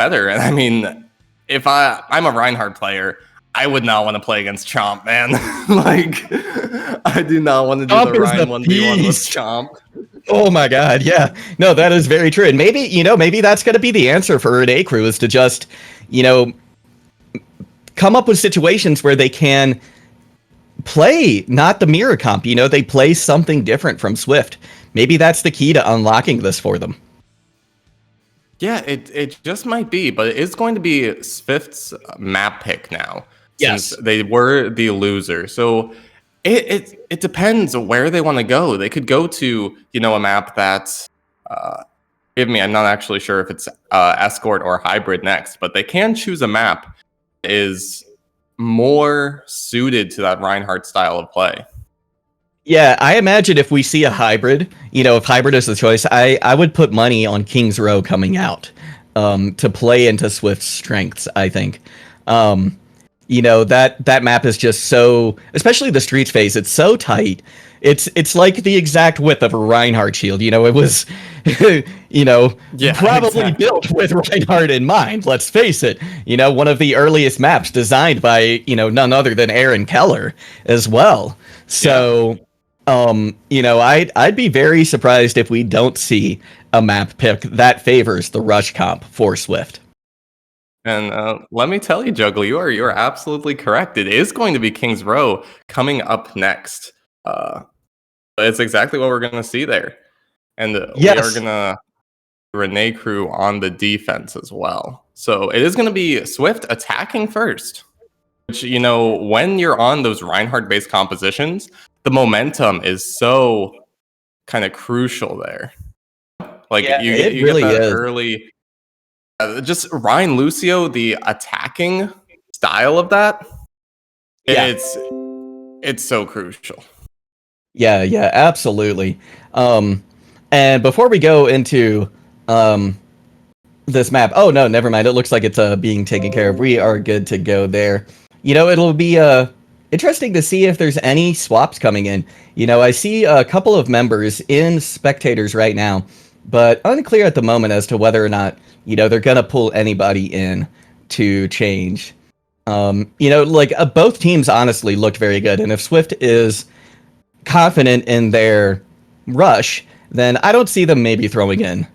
better. And I mean, if I'm a Reinhardt player, I would not want to play against Chomp, man. Like, I do not want to do Chomp the is Ryan the 1v1 with beast. Chomp. Oh my god, yeah. No, that is very true. And maybe that's going to be the answer for Renai Crew, is to just, come up with situations where they can play not the mirror comp. They play something different from Svift. Maybe that's the key to unlocking this for them. Yeah, it just might be, but it is going to be Svift's map pick now. Yes. Since they were the loser. So it depends where they want to go. They could go to, a map that's I'm not actually sure if it's escort or hybrid next, but they can choose a map that is more suited to that Reinhardt style of play. Yeah, I imagine if we see a hybrid, if hybrid is the choice, I would put money on King's Row coming out to play into Swift's strengths, I think. That map is just so, especially the streets phase, it's so tight. It's like the exact width of a Reinhardt shield. It was, probably built with Reinhardt in mind. Let's face it. One of the earliest maps designed by, none other than Aaron Keller as well. So, I'd be very surprised if we don't see a map pick that favors the rush comp for Svift. And let me tell you, Juggler, you're absolutely correct. It is going to be King's Row coming up next. It's exactly what we're going to see there. And we are going to Renai Crew on the defense as well. So it is going to be Svift attacking first. Which, when you're on those Reinhardt-based compositions, the momentum is so kind of crucial there. Like, you get that early... just Ryan Lucio, the attacking style of that, it's so crucial. Yeah, absolutely. And before we go into this map, oh no, never mind. It looks like it's being taken care of. We are good to go there. It'll be interesting to see if there's any swaps coming in. I see a couple of members in spectators right now, but unclear at the moment as to whether or not they're gonna pull anybody in to change. Both teams honestly looked very good, and if Svift is confident in their rush, then I don't see them maybe throwing in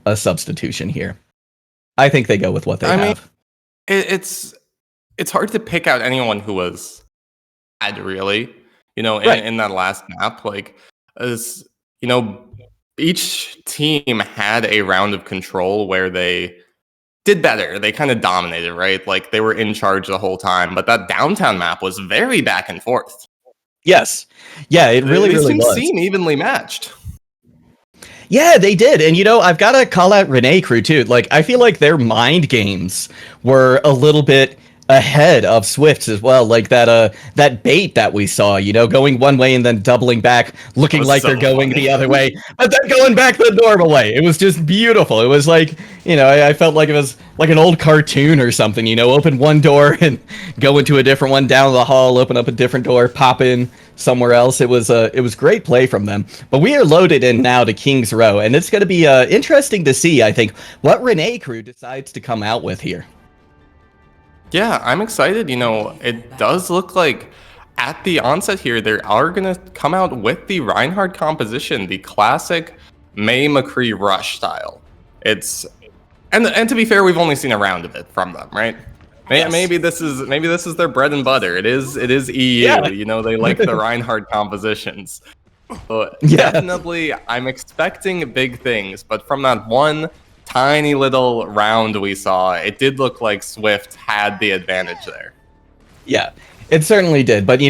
a substitution here. I think they go with what they have. It's hard to pick out anyone who was bad, really. In that last map, each team had a round of control where they did better. They kind of dominated, right? Like, they were in charge the whole time. But that downtown map was very back and forth. Yes. Yeah, it really was. Seem evenly matched. Yeah, they did. And, I've got to call out Renai Crew, too. I feel like their mind games were a little bit ahead of Swift's as well, like that bait that we saw, going one way and then doubling back, looking like they're going the other way, but then going back the normal way. It was just beautiful. It was like, I felt like it was like an old cartoon or something, open one door and go into a different one, down the hall, open up a different door, pop in somewhere else. It was great play from them. But we are loaded in now to King's Row, and it's going to be interesting to see, I think, what Renai Crew decides to come out with here. Yeah, I'm excited. It does look like at the onset here, they are going to come out with the Reinhardt composition, the classic May McCree rush style. And to be fair, we've only seen a round of it from them, right? Yes. Maybe this is their bread and butter. It is EU. Yeah. They like the Reinhardt compositions. But definitely, I'm expecting big things. But from that one tiny little round we saw, it did look like Svift had the advantage there. Yeah, it certainly did. But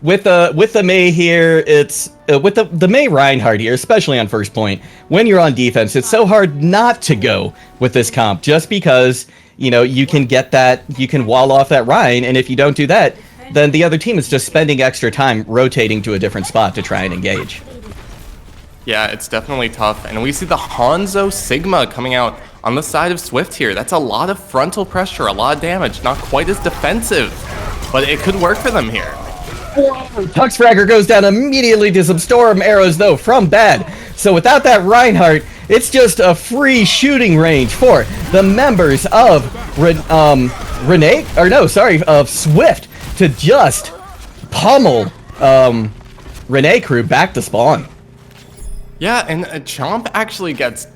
with the May here, it's with the May Reinhardt here, especially on first point, when you're on defense, it's so hard not to go with this comp, just because you can get that, you can wall off that Ryan, and if you don't do that, then the other team is just spending extra time rotating to a different spot to try and engage. Yeah, it's definitely tough. And we see the Hanzo Sigma coming out on the side of Svift here. That's a lot of frontal pressure, a lot of damage. Not quite as defensive, but it could work for them here. Tuxfragger goes down immediately to some storm arrows, though, from Bad. So without that Reinhardt, It's just a free shooting range for the members of Swift to just pummel Renai crew back to spawn. Yeah, and Chomp actually gets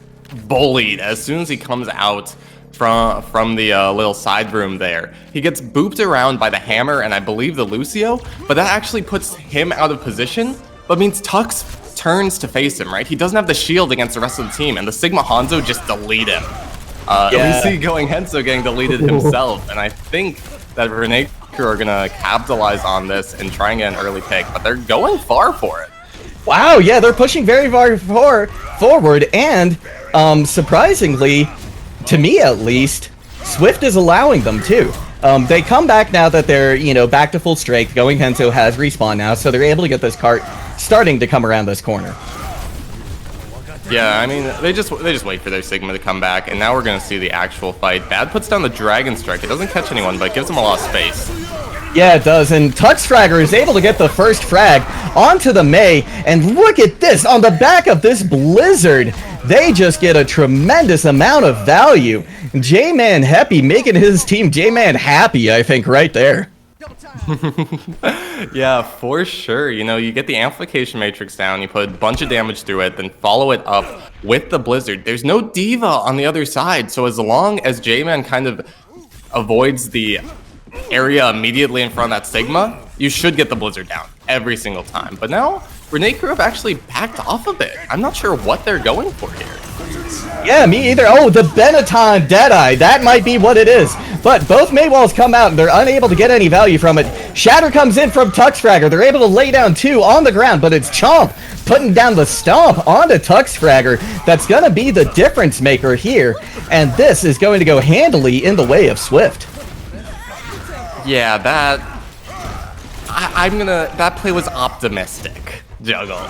bullied as soon as he comes out from the little side room there. He gets booped around by the hammer and I believe the Lucio, but that actually puts him out of position, but means Tux turns to face him, right? He doesn't have the shield against the rest of the team, and the Sigma Hanzo just delete him. We see Going Henso getting deleted himself, and I think that Renai crew are gonna capitalize on this and try and get an early pick, but they're going far for it. Wow, yeah, they're pushing very far forward, and surprisingly, to me at least, Swift is allowing them too. They come back now that they're, back to full strength. Going Henso has respawned now, so they're able to get this cart starting to come around this corner. Yeah, I mean, they just wait for their Sigma to come back, and now we're gonna see the actual fight. Bad puts down the Dragon Strike. It doesn't catch anyone, but it gives them a lot of space. Yeah, it does, and Tux Fragger is able to get the first frag onto the Mei, and look at this, on the back of this Blizzard, they just get a tremendous amount of value. J-Man Happy making his team J-Man happy, I think, right there. Yeah, for sure. You get the amplification matrix down, you put a bunch of damage through it, then follow it up with the Blizzard. There's no Diva on the other side, so as long as J-Man kind of avoids the area immediately in front of that Sigma, you should get the Blizzard down every single time. But now, Renai crew have actually backed off a bit. I'm not sure what they're going for here. Yeah, me either. Oh, the Benetton Deadeye. That might be what it is. But both Maywalls come out and they're unable to get any value from it. Shatter comes in from Tuxfragger. They're able to lay down 2 on the ground, but it's Chomp putting down the stomp onto Tuxfragger. That's going to be the difference maker here. And this is going to go handily in the way of Swift. Yeah, that play was optimistic, Juggle.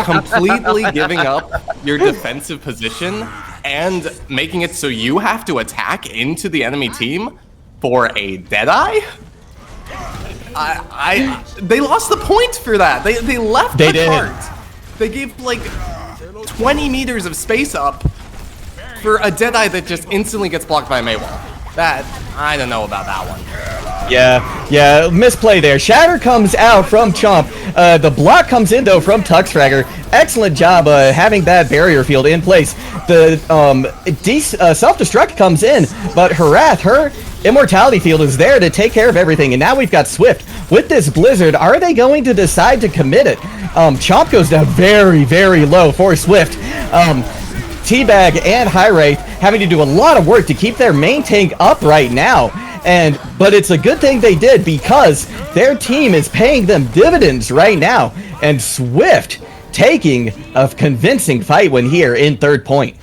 Completely giving up your defensive position and making it so you have to attack into the enemy team for a Deadeye? They lost the point for that. They left the cart. They gave like 20 meters of space up for a Deadeye that just instantly gets blocked by a Maywall. I don't know about that one. Yeah, misplay there. Shatter comes out from Chomp. The block comes in, though, from Tuxfragger. Excellent job having that barrier field in place. The self-destruct comes in, but her immortality field is there to take care of everything. And now we've got Swift. With this Blizzard, are they going to decide to commit it? Chomp goes down very, very low for Swift. Teabag and High Wraith having to do a lot of work to keep their main tank up right now. But it's a good thing they did because their team is paying them dividends right now. And Swift taking a convincing fight win here in 3rd point.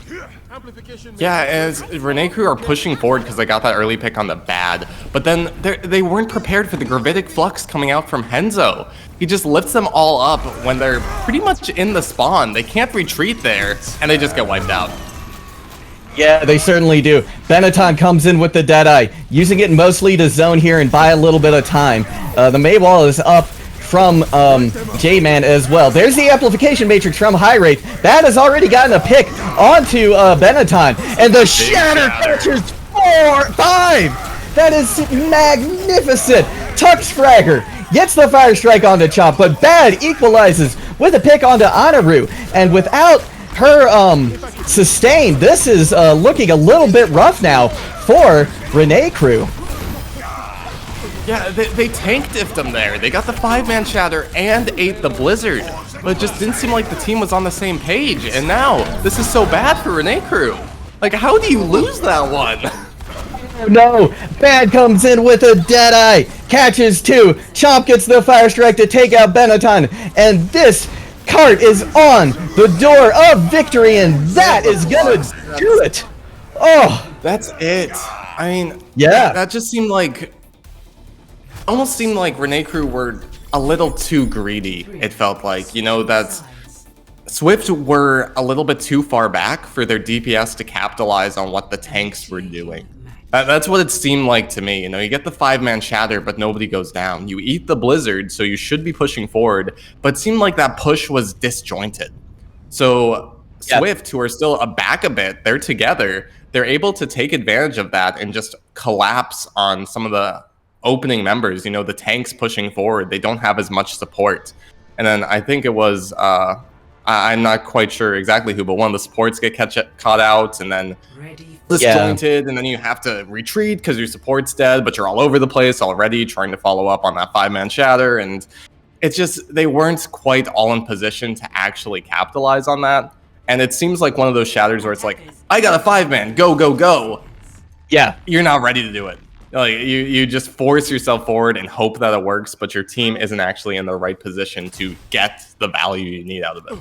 Yeah, as Renai crew are pushing forward because they got that early pick on the bad, but then they weren't prepared for the gravitic flux coming out from Henso. He just lifts them all up when they're pretty much in the spawn. They can't retreat there, and they just get wiped out. Yeah, they certainly do. Benetton comes in with the Deadeye, using it mostly to zone here and buy a little bit of time. The Maywall is up from J-Man as well. There's the amplification matrix from High Wraith. That has already gotten a pick onto Benetton. And the Shatter catches 5! That is magnificent! Tuxfragger gets the Fire Strike onto Chomp, but Bad equalizes with a pick onto Anaru. And without her sustain, this is looking a little bit rough now for Renai crew. Yeah, they tank diffed them there. They got the 5-man Shatter and ate the Blizzard. But it just didn't seem like the team was on the same page. And now, this is so bad for Renai crew. Like, how do you lose that one? Oh no! Bad comes in with a Deadeye, catches 2. Chomp gets the Fire Strike to take out Benetton. And this cart is on the door of victory, and that is gonna do it. Oh, that's it. I mean, yeah, that just seemed like, almost seemed like Renai crew were a little too greedy. It felt like, that's Swift were a little bit too far back for their DPS to capitalize on what the tanks were doing. That's what it seemed like to me. You get the 5-man Shatter, but nobody goes down. You eat the Blizzard, so you should be pushing forward, but it seemed like that push was disjointed. So Svift, who are still back a bit, they're together. They're able to take advantage of that and just collapse on some of the opening members. You know, the tanks pushing forward. They don't have as much support. And then I think it was, I'm not quite sure exactly who, but one of the supports get caught out, and then disjointed, and then you have to retreat because your support's dead, but you're all over the place already trying to follow up on that 5-man shatter. And it's just, they weren't quite all in position to actually capitalize on that. And it seems like one of those shatters where it's like, I got a 5-man, go, go, go. Yeah. You're not ready to do it. Like, you just force yourself forward and hope that it works, but your team isn't actually in the right position to get the value you need out of it.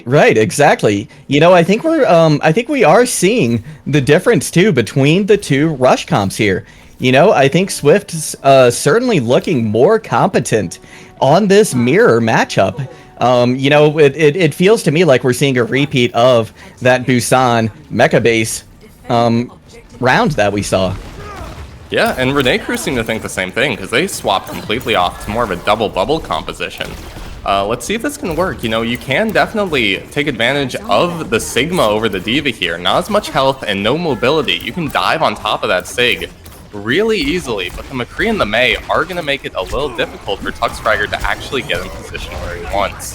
Right, exactly. You know, I think we are seeing the difference too between the two rush comps here. You know, I think Swift's certainly looking more competent on this mirror matchup. You know, it feels to me like we're seeing a repeat of that Busan mecha base round that we saw. Yeah, and Renai Crew seem to think the same thing, because they swapped completely off to more of a double bubble composition. Let's see if this can work. You know, you can definitely take advantage of the Sigma over the Diva here. Not as much health and no mobility. You can dive on top of that Sig really easily, but the McCree and the Mei are going to make it a little difficult for Tuxfragger to actually get in position where he wants.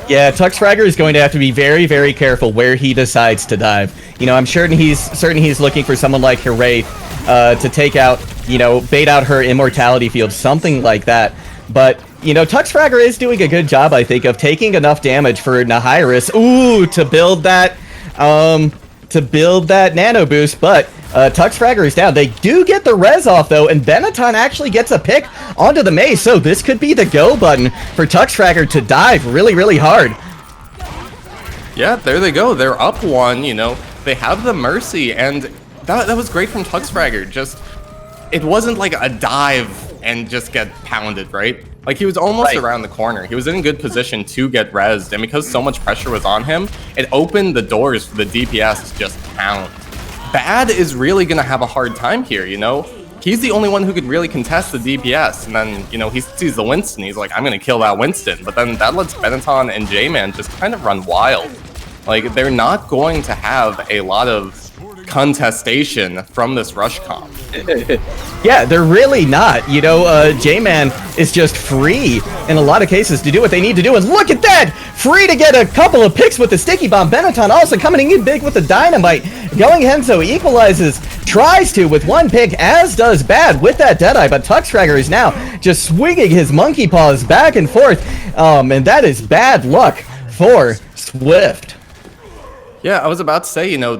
Yeah, Tuxfragger is going to have to be very, very careful where he decides to dive. You know, I'm certain he's looking for someone like Hiraeth to take out, you know, bait out her immortality field, something like that. But, you know, Tuxfragger is doing a good job, I think, of taking enough damage for Nahirus, to build that nano boost, but Tuxfragger is down. They do get the res off, though, and Benetton actually gets a pick onto the Mei, so this could be the go button for Tuxfragger to dive really, really hard. Yeah, there they go. They're up 1, you know. They have the Mercy, and that was great from Tuxfragger. Just, it wasn't like a dive and just get pounded, right? Like, he was almost around the corner. He was in a good position to get rezzed, and because so much pressure was on him, it opened the doors for the DPS to just pound. Bad is really going to have a hard time here, you know? He's the only one who could really contest the DPS, and then, you know, he sees the Winston, he's like, I'm going to kill that Winston, but then that lets Benetton and J-Man just kind of run wild. Like, they're not going to have a lot of contestation from this rush comp. Yeah, they're really not. You know, J-Man is just free in a lot of cases to do what they need to do, and look at that! Free to get a couple of picks with the sticky bomb. Benetton also coming in big with the dynamite. Going Henzo equalizes, tries to with 1 pick, as does Bad with that Deadeye, but Tuxfragger is now just swinging his monkey paws back and forth, and that is bad luck for Swift. Yeah, I was about to say, you know,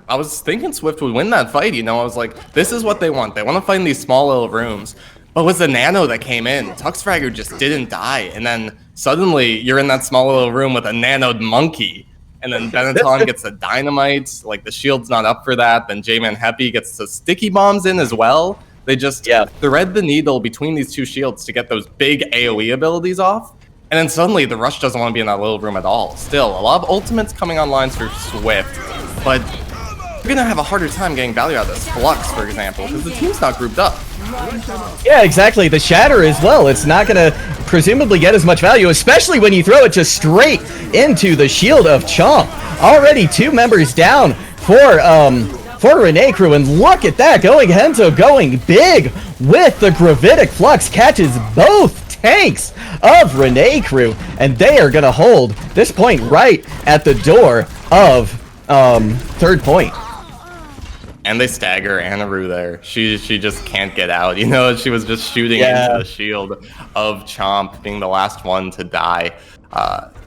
I was thinking Swift would win that fight, you know, I was like, this is what they want. They want to fight in these small little rooms. But it was the Nano that came in. Tuxfragger just didn't die, and then suddenly you're in that small little room with a nanoed monkey, and then Benetton gets the dynamite, like the shield's not up for that, then J-Man Happy gets the sticky bombs in as well. They just thread the needle between these two shields to get those big AoE abilities off. And then suddenly the rush doesn't want to be in that little room at all. Still, a lot of ultimates coming online for Swift, but you're going to have a harder time getting value out of this. Flux, for example, because the team's not grouped up. Yeah, exactly. The Shatter as well. It's not going to presumably get as much value, especially when you throw it just straight into the shield of Chomp. Already 2 members down for Renai Crew, and look at that. Going Henzo going big with the Gravitic Flux, catches both tanks of Renai Crew, and they are gonna hold this point right at the door of 3rd point. And they stagger Anaru there. She just can't get out. You know, she was just shooting into the shield of Chomp, being the last one to die.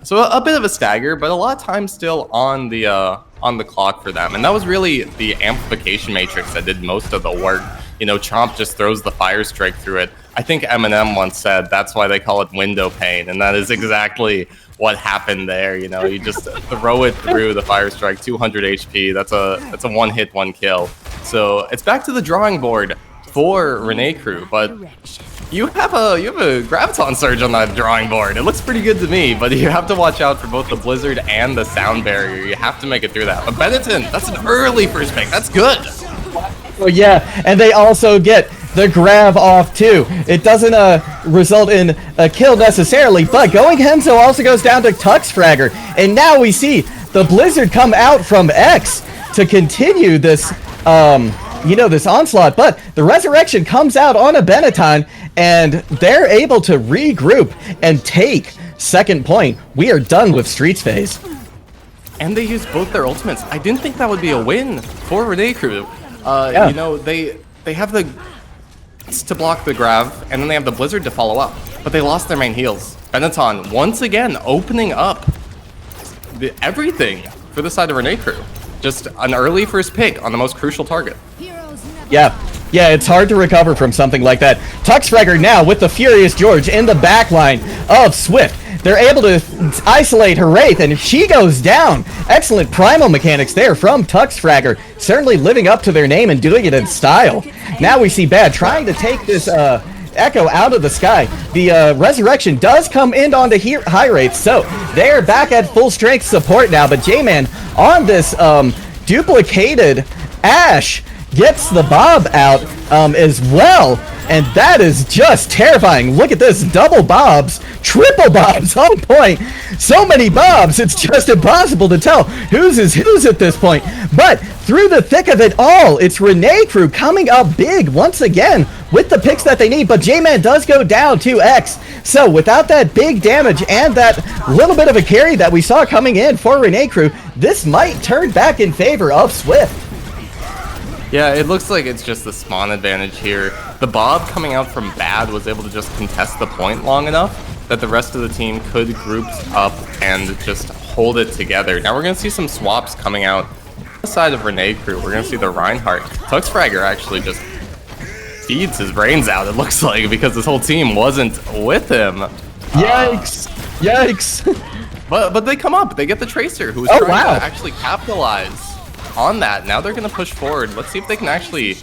So a bit of a stagger, but a lot of time still on the clock for them. And that was really the amplification matrix that did most of the work. You know, Chomp just throws the fire strike through it. I think Eminem once said that's why they call it window pane, and that is exactly what happened there. You know, you just throw it through the fire strike, 200 HP. That's a 1-hit, 1-kill. So it's back to the drawing board for Renai Crew, but you have a graviton surge on that drawing board. It looks pretty good to me, but you have to watch out for both the blizzard and the sound barrier. You have to make it through that. But Benetton, that's an early first pick. That's good. Oh yeah, and they also get the grab off too. It doesn't result in a kill necessarily, but Going Henzo also goes down to Tuxfragger. And now we see the Blizzard come out from X to continue this, this onslaught. But the Resurrection comes out on a Benetton, and they're able to regroup and take second point. We are done with Streets phase. And they used both their ultimates. I didn't think that would be a win for Renai Crew. They have the to block the grab, and then they have the Blizzard to follow up. But they lost their main heals. Benetton once again opening up everything for the side of Renai Crew. Just an early first pick on the most crucial target. Yeah, it's hard to recover from something like that. Tuxfragger now with the Furious George in the backline of Swift. They're able to isolate her Wraith, and she goes down. Excellent primal mechanics there from Tuxfragger. Certainly living up to their name and doing it in style. Now we see Bad trying to take this Echo out of the sky. The Resurrection does come in onto high rates, so they're back at full strength support now. But J-Man on this duplicated Ashe gets the Bob out as well, and that is just terrifying. Look at this, double Bobs, triple Bobs on point. So many Bobs, it's just impossible to tell whose is whose at this point. But through the thick of it all, it's Renai Crew coming up big once again with the picks that they need. But J-Man does go down to X. So without that big damage and that little bit of a carry that we saw coming in for Renai Crew, this might turn back in favor of Swift. Yeah, it looks like it's just the spawn advantage here. The Bob coming out from Bad was able to just contest the point long enough that the rest of the team could group up and just hold it together. Now we're going to see some swaps coming out on the side of Renai Crew. We're going to see the Reinhardt. Tuxfragger actually just feeds his brains out, it looks like, because this whole team wasn't with him. Yikes! Yikes! But they come up. They get the Tracer, who's trying to actually capitalize on that. Now they're going to push forward. Let's see if they can actually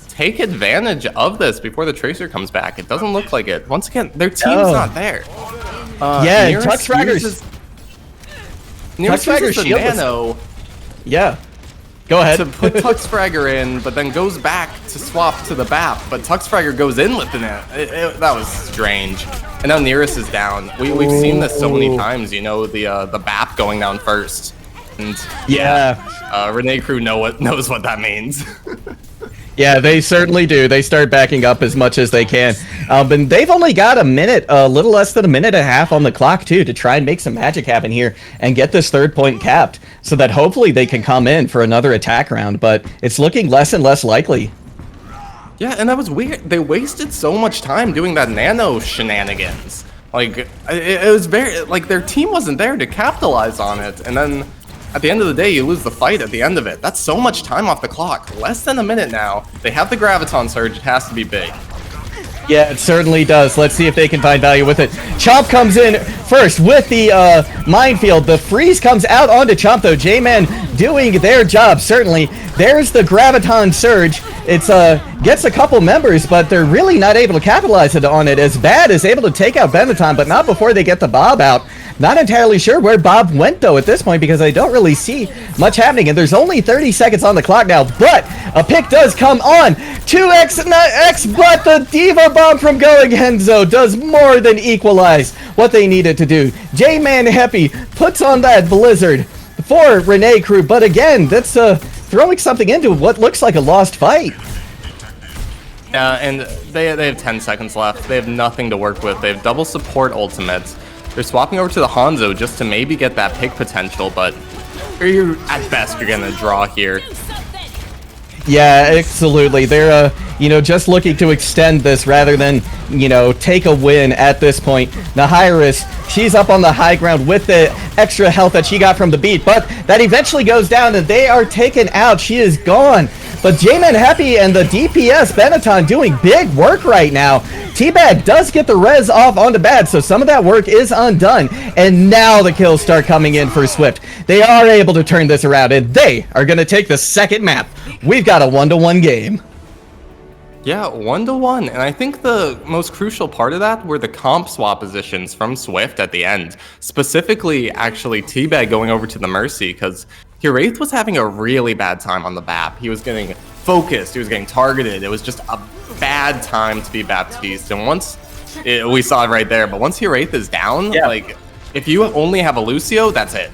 take advantage of this before the Tracer comes back. It doesn't look like it. Once again, their team's not there. Tuxfragger uses the Nano. Yeah. Go ahead. To put Tuxfragger in, but then goes back to swap to the BAP. But Tuxfragger goes in with the Nano. That was strange. And now Nearest is down. We've seen this so many times, the BAP going down first. And Renai Crew knows what that means. Yeah, they certainly do. They start backing up as much as they can. But they've only got a little less than a minute and a half on the clock, too, to try and make some magic happen here and get this third point capped so that hopefully they can come in for another attack round. But it's looking less and less likely. Yeah, and that was weird. They wasted so much time doing that Nano shenanigans. Like, it was very, their team wasn't there to capitalize on it. And then at the end of the day, you lose the fight at the end of it. That's so much time off the clock. Less than a minute now. They have the Graviton Surge. It has to be big. Yeah, it certainly does. Let's see if they can find value with it. Chomp comes in first with the minefield. The freeze comes out onto Chomp, though. J-Man doing their job, certainly. There's the Graviton Surge. It's gets a couple members, but they're really not able to capitalize on it. As Bad is able to take out Benetton, but not before they get the Bob out. Not entirely sure where Bob went, though, at this point, because I don't really see much happening. And there's only 30 seconds on the clock now, but a pick does come on. 2x, not X, but the Diva Bomb from Going Henzo does more than equalize what they needed to do. J-Man Happy puts on that Blizzard for Renai Crew, but again, that's throwing something into what looks like a lost fight. And they have 10 seconds left. They have nothing to work with. They have double support ultimates. They're swapping over to the Hanzo just to maybe get that pick potential, but at best you're gonna draw here. Yeah, absolutely. They're just looking to extend this rather than take a win at this point. Nahirus, she's up on the high ground with the extra health that she got from the beat, but that eventually goes down and they are taken out. She is gone. But J-Man Happy and the DPS Benetton doing big work right now. T-Bag does get the res off onto Bad, so some of that work is undone. And now the kills start coming in for Swift. They are able to turn this around, and they are going to take the second map. We've got a 1-1 game. Yeah, 1-1, and I think the most crucial part of that were the comp swap positions from Swift at the end. Specifically, actually, T-Bag going over to the Mercy, because Hiraeth was having a really bad time on the BAP. He was getting focused, he was getting targeted. It was just a bad time to be Baptiste. And we saw it right there, but once Hiraeth is down, like, if you only have a Lucio, that's it.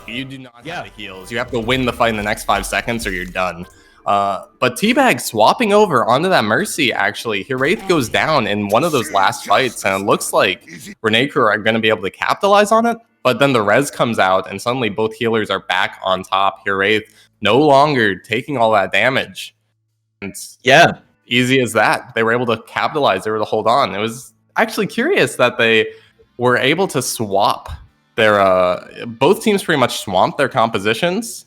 You do not have the heals. You have to win the fight in the next 5 seconds or you're done. But Teabag swapping over onto that Mercy, actually. Hiraeth goes down in one of those last fights, and it looks like Renai Crew are going to be able to capitalize on it. But then the res comes out, and suddenly both healers are back on top. Hiraeth no longer taking all that damage. And easy as that. They were able to capitalize. They were able to hold on. It was actually curious that they were able to swap their both teams pretty much swamped their compositions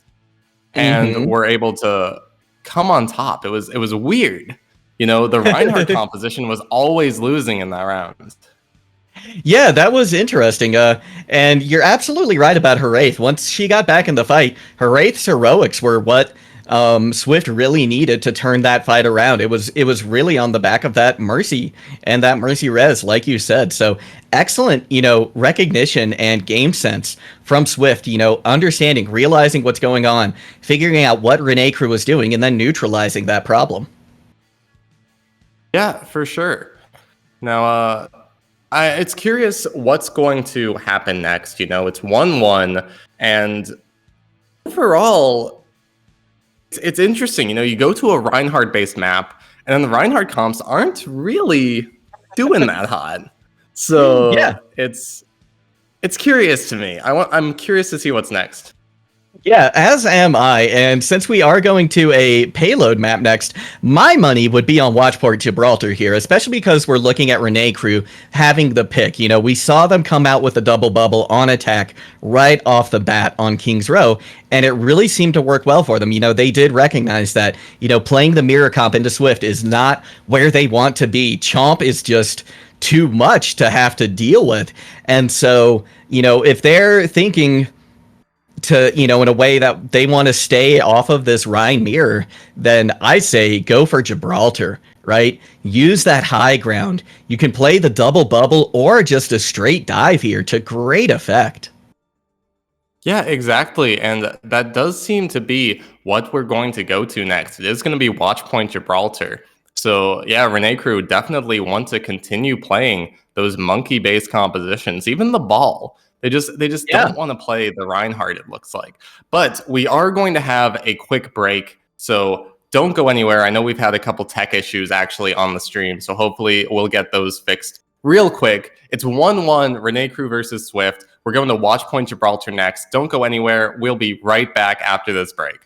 and were able to come on top. It was weird. You know, the Reinhardt composition was always losing in that round. Yeah, that was interesting. And you're absolutely right about Hiraeth. Once she got back in the fight, Hiraeth's heroics were what Swift really needed to turn that fight around. It was really on the back of that Mercy and that Mercy res, like you said. So excellent, recognition and game sense from Swift. Understanding, realizing what's going on, figuring out what Renai Crew was doing, and then neutralizing that problem. Yeah, for sure. Now, it's curious what's going to happen next. It's 1-1, and overall, it's interesting. You go to a Reinhardt-based map, and then the Reinhardt comps aren't really doing that hot. So it's curious to me. I'm curious to see what's next. Yeah, as am I. And since we are going to a payload map next, my money would be on Watchport Gibraltar here, especially because we're looking at Renai Crew having the pick. We saw them come out with a double bubble on attack right off the bat on King's Row, and it really seemed to work well for them. They did recognize that, playing the mirror comp into Swift is not where they want to be. Chomp is just too much to have to deal with. And so, if they're thinking to, in a way that they want to stay off of this Rhine mirror, then I say go for Gibraltar, right? Use that high ground. You can play the double bubble or just a straight dive here to great effect. Yeah, exactly. And that does seem to be what we're going to go to next. It is going to be Watchpoint Gibraltar. So yeah, Renai Crew definitely want to continue playing those monkey-based compositions, even the ball. They just don't want to play the Reinhardt, it looks like. But we are going to have a quick break, so don't go anywhere. I know we've had a couple tech issues actually on the stream, so hopefully we'll get those fixed real quick. It's 1-1, Renai Crew versus Swift. We're going to Watchpoint Gibraltar next. Don't go anywhere. We'll be right back after this break.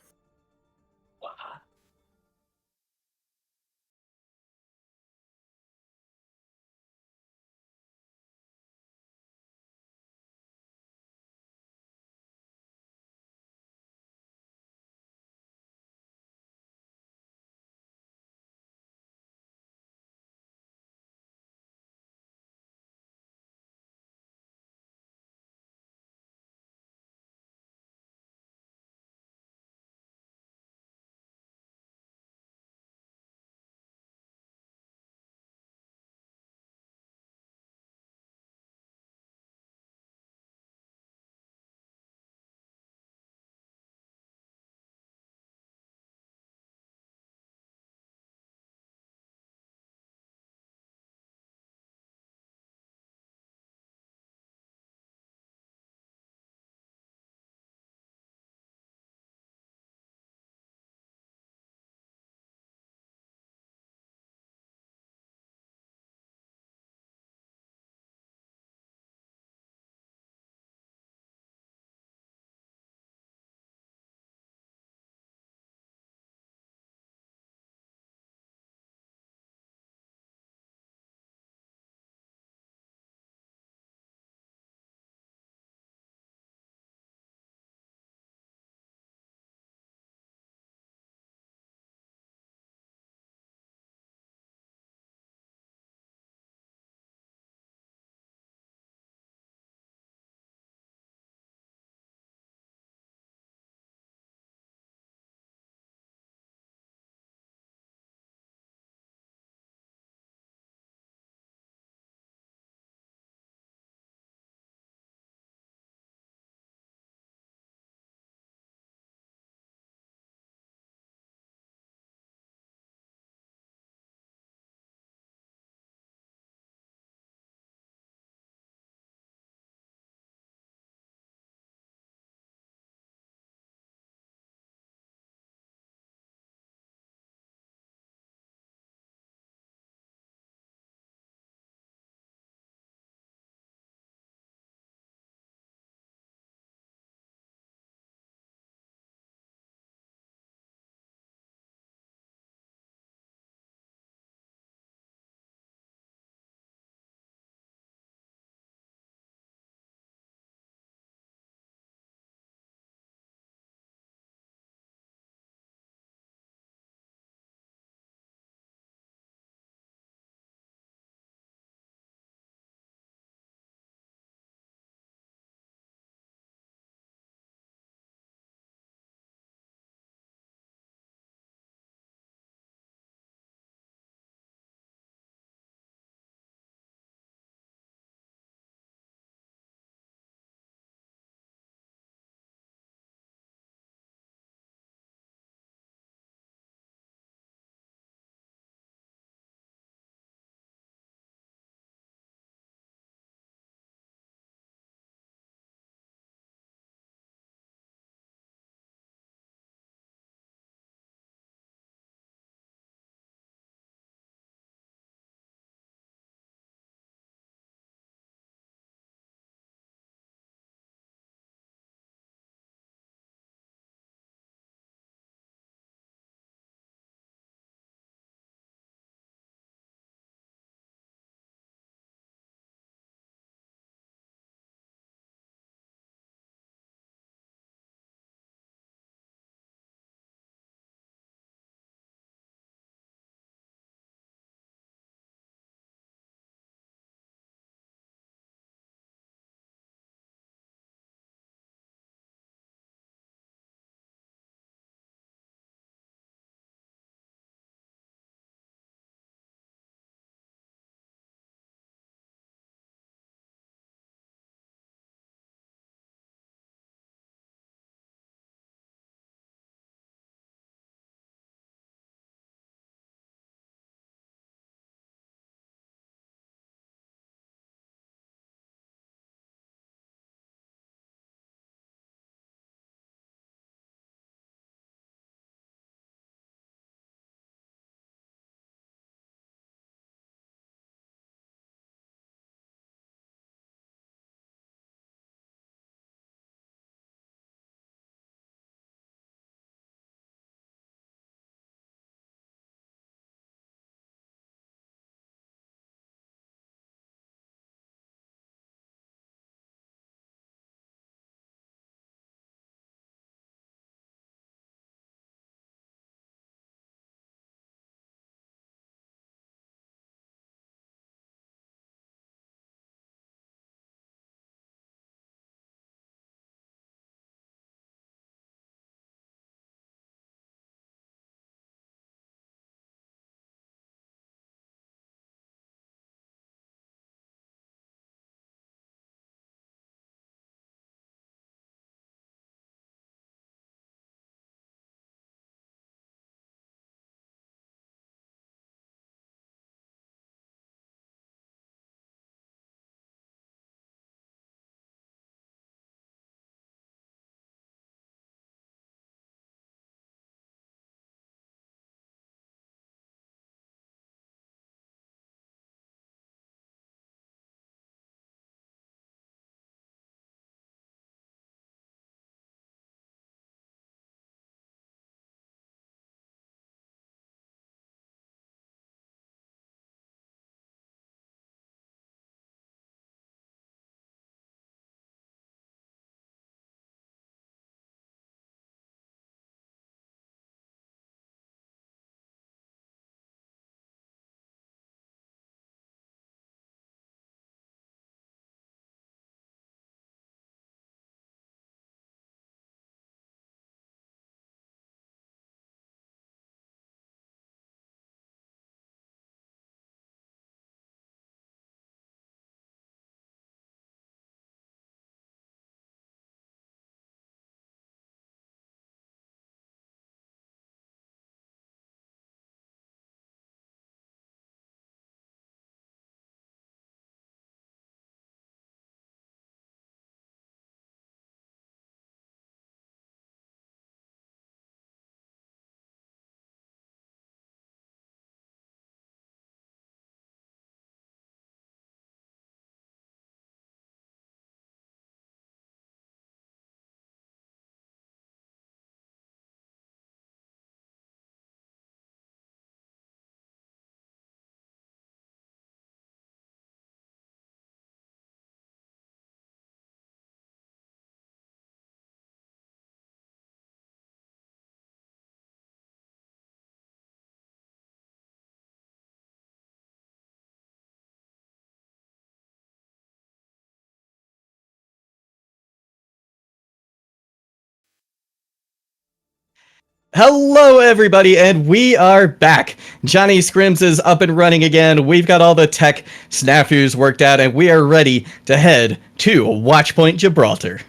Hello, everybody, and we are back. Johnny Scrims is up and running again. We've got all the tech snafus worked out, and we are ready to head to Watchpoint Gibraltar.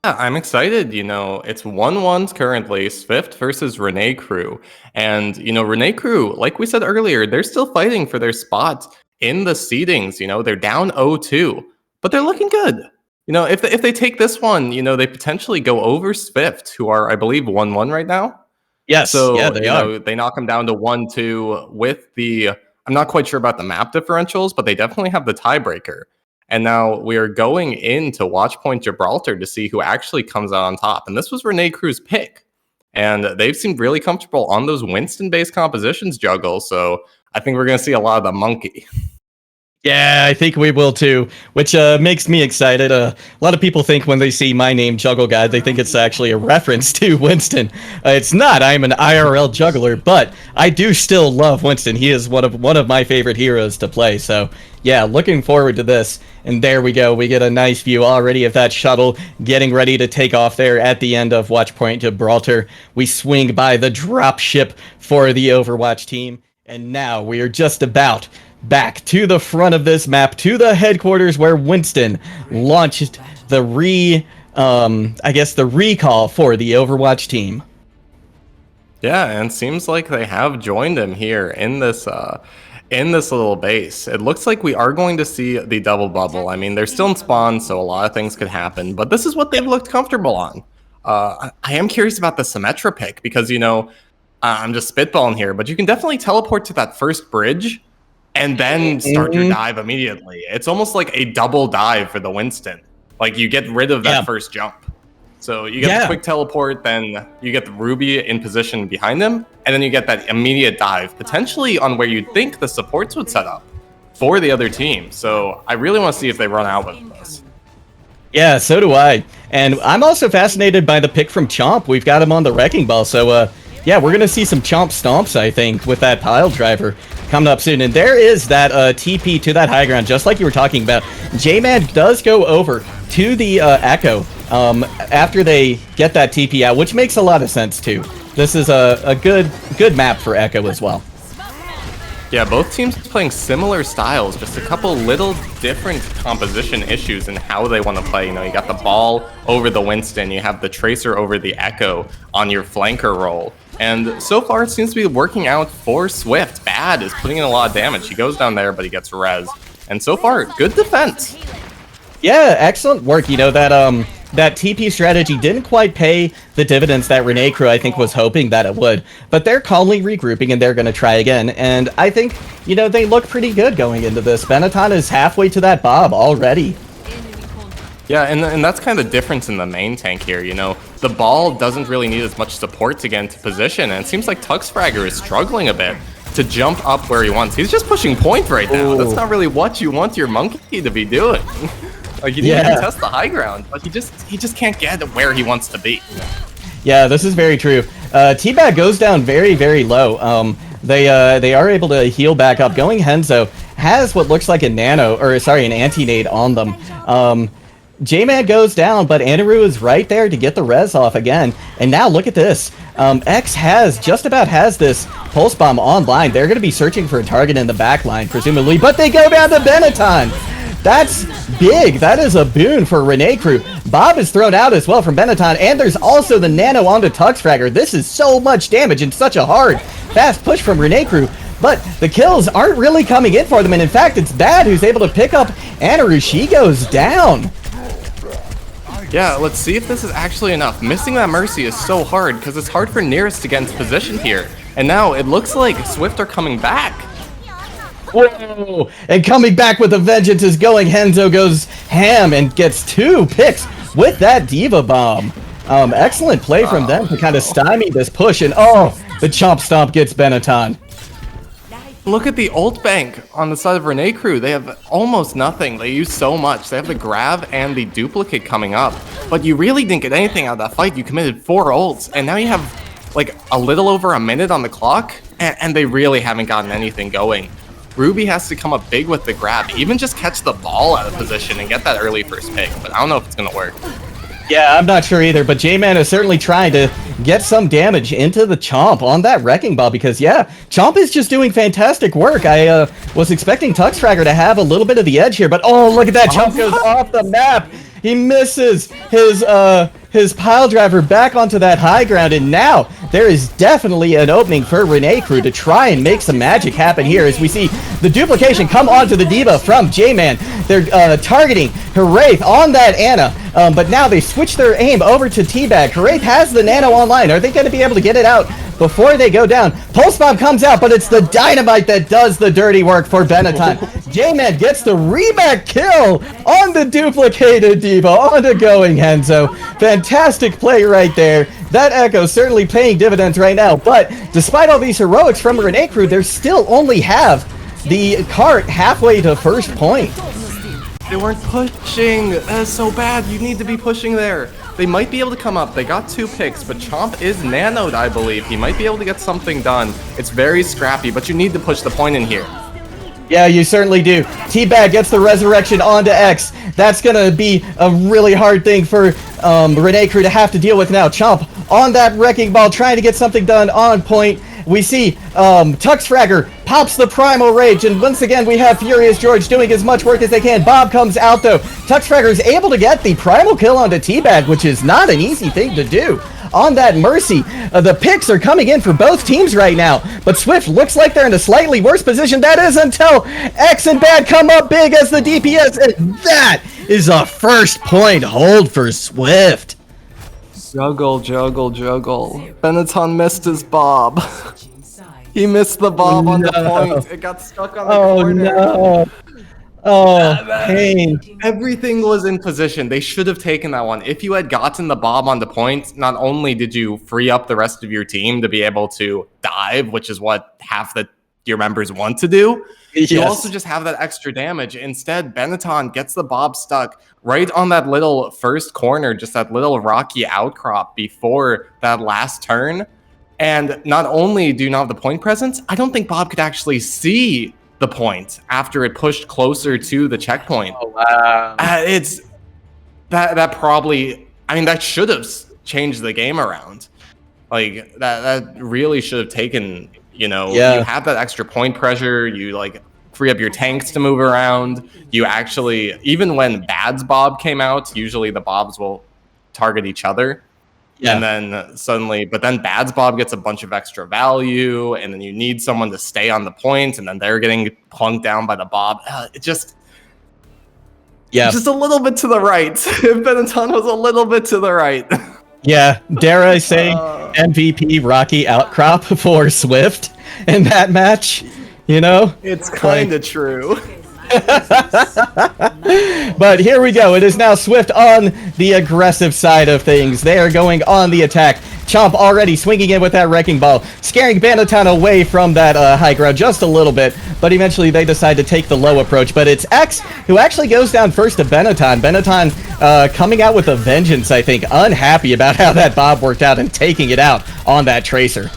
Yeah, I'm excited. It's 1-1 currently, Svift versus Renai crew. And, Renai crew, like we said earlier, they're still fighting for their spot in the seedings. They're down 0-2, but they're looking good. If they take this one, they potentially go over Svift, who are, I believe, 1-1 right now. Yes, So, yeah, they are. they knock them down to 1-2 with the, I'm not quite sure about the map differentials, but they definitely have the tiebreaker. And now we are going into Watchpoint Gibraltar to see who actually comes out on top. And this was Renai Crew's pick. And they've seemed really comfortable on those Winston-based compositions, Juggle. So I think we're going to see a lot of the monkey. Yeah, I think we will too, which makes me excited. A lot of people think when they see my name, Juggle Guy, they think it's actually a reference to Winston. It's not. I'm an IRL juggler, but I do still love Winston. He is one of my favorite heroes to play. So yeah, looking forward to this. And there we go. We get a nice view already of that shuttle getting ready to take off there at the end of Watchpoint Gibraltar. We swing by the drop ship for the Overwatch team, and now we are just about back to the front of this map, to the headquarters where Winston launched the recall for the Overwatch team. Yeah, and seems like they have joined him here in this little base. It looks like we are going to see the double bubble. I mean, they're still in spawn, so a lot of things could happen, but this is what they've looked comfortable on. I am curious about the Symmetra pick because, I'm just spitballing here, but you can definitely teleport to that first bridge and then start your dive immediately. It's almost like a double dive for the Winston. Like, you get rid of that first jump. So you get the quick teleport, then you get the Ruby in position behind them, and then you get that immediate dive, potentially on where you'd think the supports would set up for the other team. So I really want to see if they run out with this. Yeah, so do I. And I'm also fascinated by the pick from Chomp. We've got him on the Wrecking Ball, so yeah, we're going to see some Chomp stomps, I think, with that pile driver coming up soon. And there is that TP to that high ground, just like you were talking about. J-Man does go over to the Echo after they get that TP out, which makes a lot of sense, too. This is a good map for Echo as well. Yeah, both teams playing similar styles, just a couple little different composition issues in how they want to play. You got the ball over the Winston, you have the Tracer over the Echo on your flanker role. And so far, it seems to be working out for Svift. Bad is putting in a lot of damage. He goes down there, but he gets res. And so far, good defense. Yeah, excellent work. That TP strategy didn't quite pay the dividends that Renai Crew, I think, was hoping that it would. But they're calmly regrouping, and they're going to try again. And I think, they look pretty good going into this. Benetton is halfway to that Bob already. Yeah, and that's kind of the difference in the main tank here, The ball doesn't really need as much support to get into position, and it seems like Tuxfragger is struggling a bit to jump up where he wants. He's just pushing point right now. Ooh. That's not really what you want your monkey to be doing. Like, you need to test the high ground, but he just can't get where he wants to be. Yeah, this is very true. T-Bag goes down very, very low. They are able to heal back up. Going Henzo has what looks like an anti-nade on them. J-Man goes down, but Anaru is right there to get the res off again. And now look at this. X just about has this pulse bomb online. They're going to be searching for a target in the back line, presumably, but they go down to Benetton. That's big. That is a boon for Renai Crew. Bob is thrown out as well from Benetton, and there's also the nano onto Tuxfragger. This is so much damage and such a hard, fast push from Renai Crew. But the kills aren't really coming in for them, and in fact, it's Bad who's able to pick up Anaru. She goes down. Yeah, let's see if this is actually enough. Missing that Mercy is so hard, because it's hard for Nearest to get into position here. And now it looks like Svift are coming back. Whoa! And coming back with a vengeance is Going Henzo goes ham and gets 2 picks with that Diva Bomb. Excellent play from them to kind of stymie this push, and the Chomp Stomp gets Benetton. Look at the ult bank on the side of Renai Crew. They have almost nothing. They use so much. They have the grab and the duplicate coming up, but you really didn't get anything out of that fight. You committed 4 ults, and now you have like a little over a minute on the clock, and they really haven't gotten anything going. Ruby has to come up big with the grab, even just catch the ball out of position and get that early first pick, but I don't know if it's going to work. Yeah, I'm not sure either, but J-Man is certainly trying to get some damage into the Chomp on that Wrecking Ball, because yeah, Chomp is just doing fantastic work. I was expecting Tuxfragger to have a little bit of the edge here, but oh, look at that, Chomp goes off the map. He misses his pile driver back onto that high ground, and now there is definitely an opening for Renai Crew to try and make some magic happen here as we see the duplication come onto the Diva from J-Man. They're targeting Wraith on that Ana, but now they switch their aim over to Teabag. Wraith has the Nano online. Are they going to be able to get it out before they go down? Pulse Bomb comes out, but it's the Dynamite that does the dirty work for Benetton. J-Man gets the reback kill on the duplicated Diva, onto Going Henzo. Fantastic play right there. That Echo certainly paying dividends right now, but despite all these heroics from Renai Crew, they still only have the cart halfway to first point. They weren't pushing. That's so bad. You need to be pushing there. They might be able to come up. They got 2 picks, but Chomp is nanoed, I believe. He might be able to get something done. It's very scrappy, but you need to push the point in here. Yeah, you certainly do. Teabag gets the resurrection onto X. That's gonna be a really hard thing for Renai Crew to have to deal with now. Chomp on that Wrecking Ball, trying to get something done on point. We see Tuxfragger pops the Primal Rage, and once again we have Furious George doing as much work as they can. Bob comes out though. Tuxfragger is able to get the Primal kill onto Teabag, which is not an easy thing to do. On that Mercy, the picks are coming in for both teams right now, but Svift looks like they're in a slightly worse position. That is until X and Bad come up big as the DPS, and that is a first point hold for Svift. Juggle, juggle, juggle. Benetton missed his bob. He missed the bob on the point. It got stuck on the corner. No. Oh, pain. Everything was in position. They should have taken that one. If you had gotten the bob on the point, not only did you free up the rest of your team to be able to dive, which is what half your members want to do, you also just have that extra damage. Instead, Benetton gets the bob stuck right on that little first corner, just that little rocky outcrop before that last turn. And not only do you not have the point presence, I don't think Bob could actually see the point after it pushed closer to the checkpoint. Oh, wow. It's that probably, I mean, that should have changed the game around. Like that really should have taken, you have that extra point pressure, you like free up your tanks to move around. You actually, even when Bad's Bob came out, usually the Bobs will target each other. Yeah. And then suddenly, but then Bad's Bob gets a bunch of extra value, and then you need someone to stay on the point, and then they're getting plunked down by the Bob. It just a little bit to the right. If Benetton was a little bit to the right. Yeah, dare I say MVP Rocky outcrop for Svift in that match, It's kind of true. But here we go. It is now Svift on the aggressive side of things. They are going on the attack. Chomp already swinging in with that Wrecking Ball, scaring Benetton away from that high ground just a little bit, but eventually they decide to take the low approach. But it's X who actually goes down first to Benetton. Benetton coming out with a vengeance, I think, unhappy about how that Bob worked out and taking it out on that Tracer.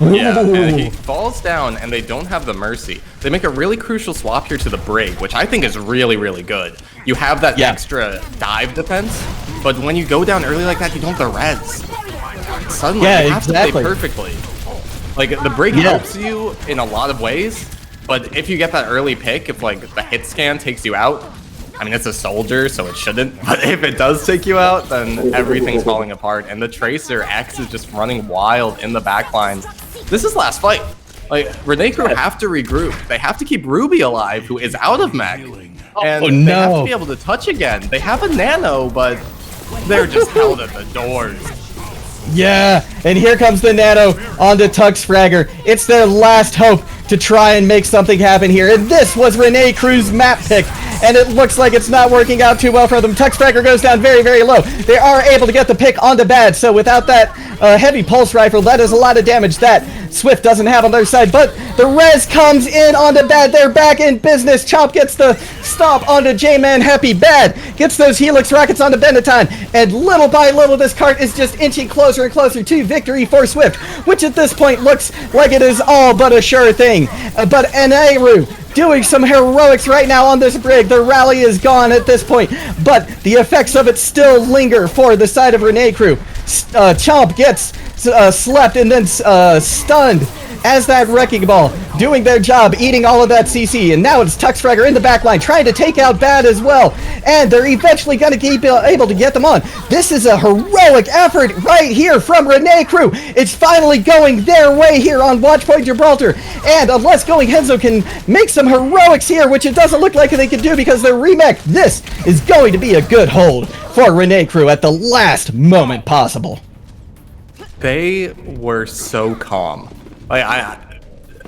Yeah, and he falls down, and they don't have the Mercy. They make a really crucial swap here to the Brig, which I think is really, really good. You have that extra dive defense, but when you go down early like that, you don't have the res. Suddenly, you have to play perfectly. Like, the Brig helps you in a lot of ways, but if you get that early pick, if, like, the hit scan takes you out, I mean, it's a soldier, so it shouldn't, but if it does take you out, then everything's falling apart, and the Tracer X is just running wild in the backlines. This is last fight. Like, Renai Crew have to regroup. They have to keep Ruby alive, who is out of mech. And they have to be able to touch again. They have a nano, but they're just held at the doors. Yeah, and here comes the nano onto Tuxfragger. It's their last hope to try and make something happen here. And this was Renai Crew's map pick, and it looks like it's not working out too well for them. Tuxfragger goes down very, very low. They are able to get the pick onto Bad, so without that heavy pulse rifle, that is a lot of damage that Svift doesn't have on their side, but the res comes in onto Bad. They're back in business. Chomp gets the stomp onto J-Man. Happy Bad gets those Helix rockets onto Benetton, and little by little this cart is just inching closer and closer to victory for Svift, which at this point looks like it is all but a sure thing. But Renai doing some heroics right now on this Brig. The rally is gone at this point, but the effects of it still linger for the side of Renai Crew. Chomp gets slept and then stunned as that Wrecking Ball doing their job, eating all of that CC, and now it's Tuxfragger in the backline trying to take out Bad as well, and they're eventually going to be able to get them on. This is a heroic effort right here from Renai Crew. It's finally going their way here on Watchpoint Gibraltar, and unless Going Henzo can make some heroics here, which it doesn't look like they can do because they're remech, this is going to be a good hold for Renai Crew at the last moment possible. They were so calm. Like,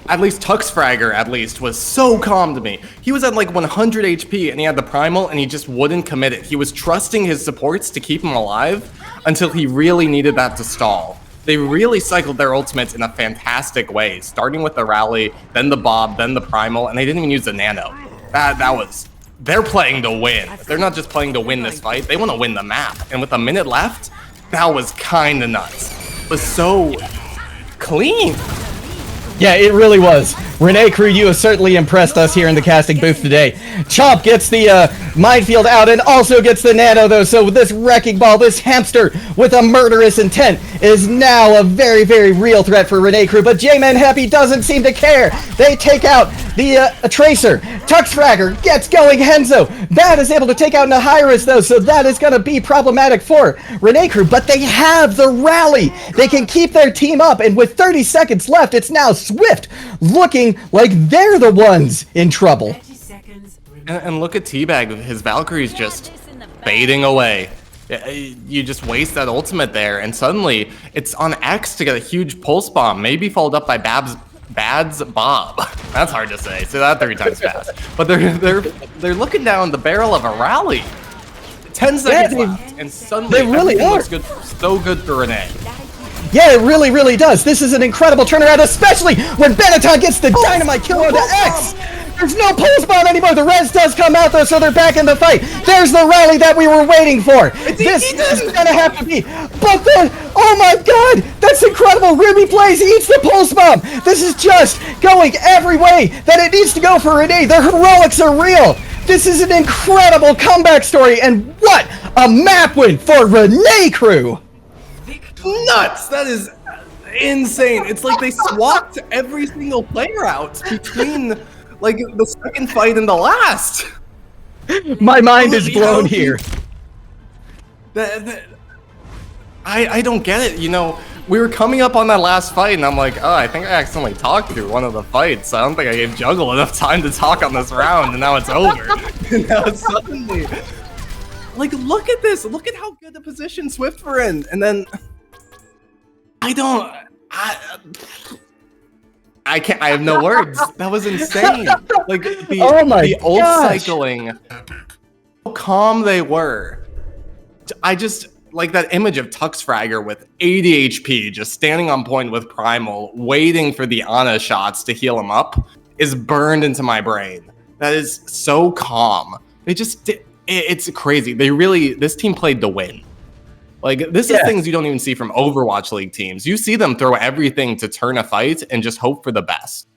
at least Tuxfragger, at least, was so calm to me. He was at like 100 HP and he had the primal and he just wouldn't commit it. He was trusting his supports to keep him alive until he really needed that to stall. They really cycled their ultimates in a fantastic way, starting with the rally, then the Bob, then the primal, and they didn't even use the nano. They're playing to win. They're not just playing to win this fight, they want to win the map. And with a minute left, that was kinda nuts. It was so clean. Yeah, it really was. Renai Crew, you have certainly impressed us here in the casting booth today. Chomp gets the minefield out and also gets the nano, though, so this Wrecking Ball, this hamster with a murderous intent, is now a very, very real threat for Renai Crew, but J-Man Happy doesn't seem to care. They take out the Tracer. Tuxfragger gets Going Henzo. Bad is able to take out Nahirus, though, so that is going to be problematic for Renai Crew, but they have the rally. They can keep their team up, and with 30 seconds left, it's now Swift looking like they're the ones in trouble. And look at Teabag, his Valkyrie's just fading away. You just waste that ultimate there, and suddenly it's on X to get a huge pulse bomb, maybe followed up by Bad's Bob. That's hard to say. Say that 3 times fast. But they're looking down the barrel of a rally. 10 seconds left, and suddenly they really are. looks good, so good for Renai. Yeah, it really, really does. This is an incredible turnaround, especially when Benetton gets the dynamite kill onto X. There's no pulse bomb anymore. The res does come out, though, so they're back in the fight. There's the rally that we were waiting for. This is going to have to be. But then, oh my god, that's incredible. Ruby plays, eats the pulse bomb. This is just going every way that it needs to go for Renai. Their heroics are real. This is an incredible comeback story, and what a map win for Renai Crew. Nuts! That is insane. It's like they swapped every single player out between like the second fight and the last. My mind is blown here. I don't get it. You know, we were coming up on that last fight, and I'm like, oh, I think I accidentally talked through one of the fights. I don't think I gave Juggle enough time to talk on this round, and now it's over. And now it's suddenly, like, look at this. Look at how good the position Swift were in, and then. I can't. I have no words. That was insane. Like the old cycling, how calm they were. I just like that image of Tuxfragger with 80 HP, just standing on point with Primal, waiting for the Ana shots to heal him up, is burned into my brain. That is so calm. They just it's crazy. This team played to win. Like, this is things you don't even see from Overwatch League teams. You see them throw everything to turn a fight and just hope for the best.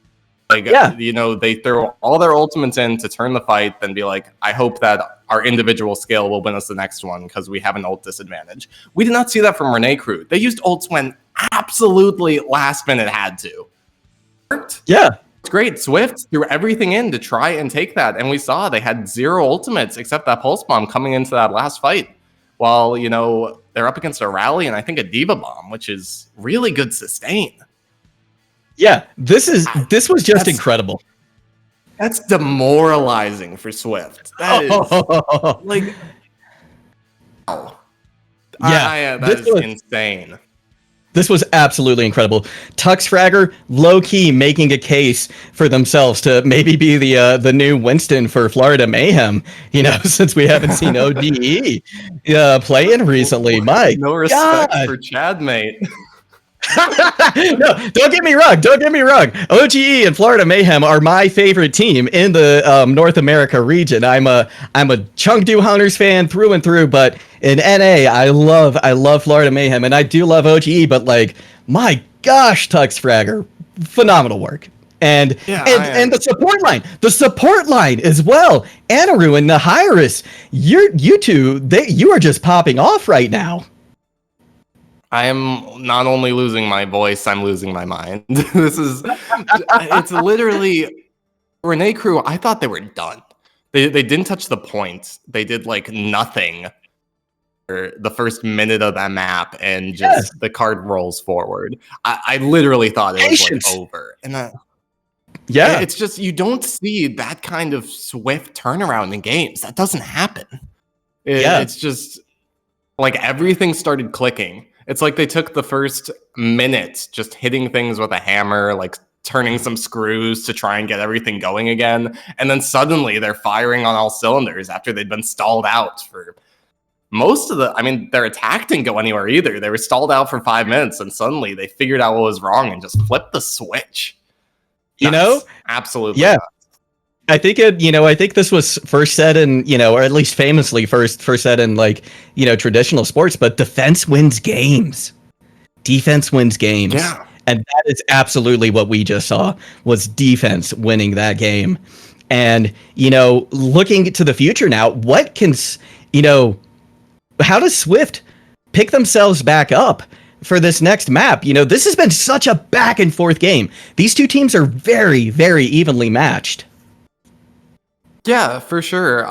Like, you know, they throw all their ultimates in to turn the fight, then be like, I hope that our individual skill will win us the next one because we have an ult disadvantage. We did not see that from Renai Crew. They used ults when absolutely last minute had to. Worked. Yeah. It's great. Swift threw everything in to try and take that, and we saw they had 0 ultimates except that pulse bomb coming into that last fight. While, you know, they're up against a rally and I think a Diva Bomb, which is really good sustain. Yeah, this was just incredible. That's demoralizing for Swift. That is like, wow. Yeah, that is insane. This was absolutely incredible. Tuxfragger, low-key making a case for themselves to maybe be the new Winston for Florida Mayhem, you know, since we haven't seen ODE playing recently. My no respect for Chad, mate. No, don't get me wrong. Don't get me wrong. OGE and Florida Mayhem are my favorite team in the North America region. I'm a Chengdu Hunters fan through and through, but in NA, I love Florida Mayhem, and I do love OGE. But like, my gosh, Tuxfragger, phenomenal work. And the support line as well. Anaru and Nahirus, you two, you are just popping off right now. I am not only losing my voice, I'm losing my mind. It's literally Renai Crew. I thought they were done. They didn't touch the point. They did like nothing for the first minute of that map, and just the card rolls forward. I literally thought it was like Patience. over, and Yeah. it's just you don't see that kind of swift turnaround in games. That doesn't happen. It's just like everything started clicking. It's like they took the first minute just hitting things with a hammer, like turning some screws to try and get everything going again. And then suddenly they're firing on all cylinders after they'd been stalled out for most of their attack didn't go anywhere either. They were stalled out for 5 minutes, and suddenly they figured out what was wrong and just flipped the switch. You know? Absolutely. Yeah. Nuts. I think I think this was first said in, or at least famously first said in like, traditional sports, but defense wins games. Defense wins games. Yeah. And that is absolutely what we just saw, was defense winning that game. And, looking to the future now, what can, how does Swift pick themselves back up for this next map? This has been such a back and forth game. These two teams are very, very evenly matched. Yeah, for sure.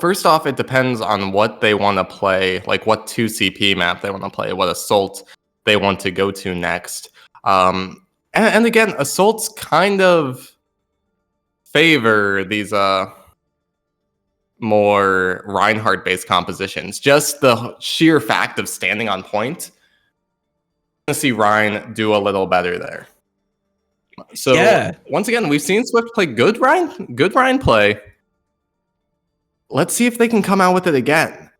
First off, it depends on what they want to play, like what 2CP map they want to play, what assault they want to go to next. And again, assaults kind of favor these more Reinhardt-based compositions. Just the sheer fact of standing on point, I'm going to see Rein do a little better there. So once again, we've seen Swift play good Rein play. Let's see if they can come out with it again.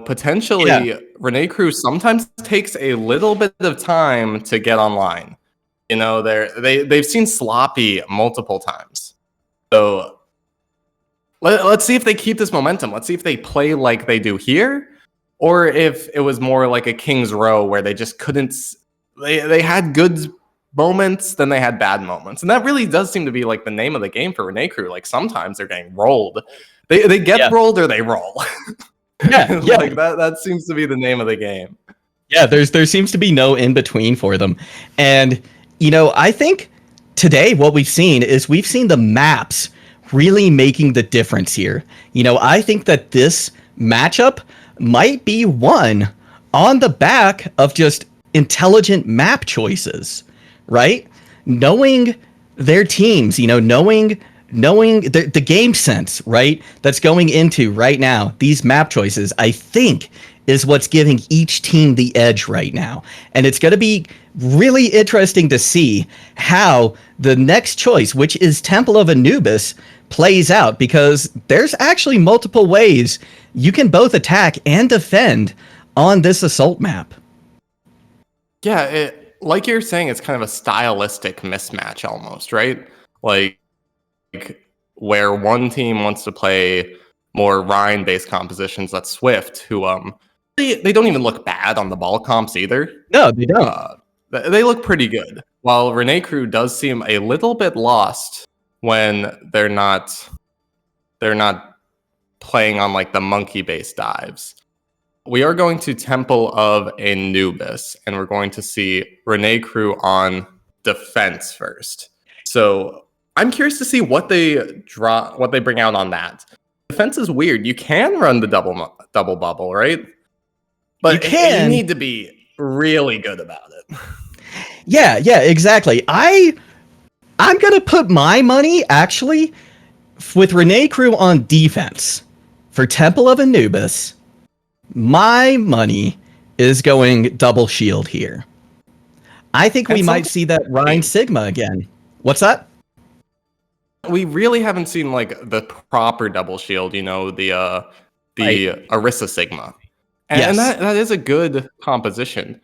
Potentially, Renai Crew sometimes takes a little bit of time to get online. They've seen sloppy multiple times. So let's see if they keep this momentum. Let's see if they play like they do here, or if it was more like a King's Row where they just couldn't. They had good moments, then they had bad moments, and that really does seem to be like the name of the game for Renai Crew. Like sometimes they're getting rolled. They get rolled or they roll. Like that seems to be the name of the game. Yeah, there seems to be no in between for them. And I think today what we've seen the maps really making the difference here. I think that this matchup might be won on the back of just intelligent map choices, right? Knowing their teams, knowing the game sense, right? That's going into right now, these map choices, I think, is what's giving each team the edge right now. And it's going to be really interesting to see how the next choice, which is Temple of Anubis, plays out, because there's actually multiple ways you can both attack and defend on this assault map. Yeah, like you're saying, it's kind of a stylistic mismatch almost, right? Like where one team wants to play more Rhine-based compositions, that's Swift, who they don't even look bad on the ball comps either. No, they don't. They look pretty good. While Renai Crew does seem a little bit lost when they're not playing on like the monkey-based dives. We are going to Temple of Anubis, and we're going to see Renai Crew on defense first. So I'm curious to see what they bring out on that. Defense is weird. You can run the double bubble, right? But you need to be really good about it. Yeah, exactly. I'm gonna put my money actually with Renai Crew on defense for Temple of Anubis. My money is going double shield here. I think we might see that Rhine Sigma again. What's that? We really haven't seen like the proper double shield, the Orisa Sigma. And that is a good composition.